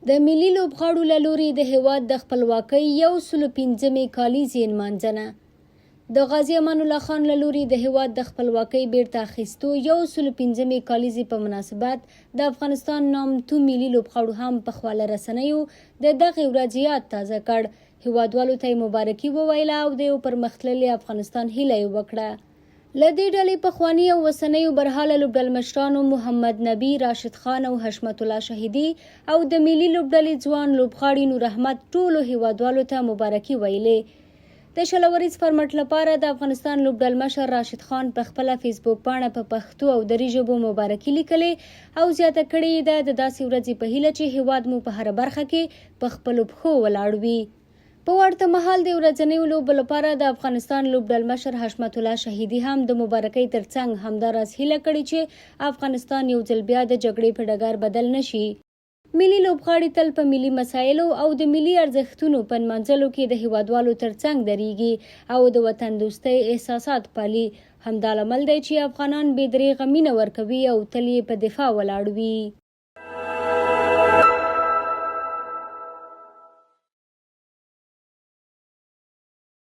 د ملي لوبغاړو له لوري د هیواد د خپلواکۍ 115 کلیزې نمانځنه. د غازي امان الله خان له لوري د هیواد د خپلواکۍ بیرته اخیستو 115 کلیزې په مناسبت د افغانستان نامتو ملي لوبغاړو هم په خواله رسنیو د دغې ورځې یاد تازه کړ. هیوادوالو ته مبارکي وویله او د یو پرمختللي افغانستان هیله یې وکړه. له دې ډلې پخواني او اوسنیو برحاله لوبډل مشرانو محمد نبي، راشد خان او حشمت الله شهیدي او د ملي لوبډلې ځوان لوبغاړي نور احمد ټولو هیوادوالو ته مبارکي ویلې. د شلوريز فارمټ لپاره د افغانستان لوبډل مشر راشد خان په خپله فیسبوک پاڼه په پښتو او دري ژبو مبارکي لیکلې او زیاته کړې ده د داسې ورځې په هیله چې هیواد مو په هره برخه کې په خپلو پښو ولاړ وي. په ورته مهال د ورځنیو لوبو لپاره د افغانستان لوبډل مشر حشمت الله شهیدي هم د مبارکۍ ترڅنګ همداراز هیله کړې چې افغانستان یو ځل بیا د جګړې په ډګر بدل نشي. ملي لوبغاړي تل په ملي مسایلو او د ملي ارزښتونو په نمانځلو کې د هیوادوالو ترڅنګ درېږي او د وطن دوستۍ احساسات پالي. همدا لامل دی چې افغانان بې دریغه مینه ورکوي او تل یې په دفاع ولاړ وي.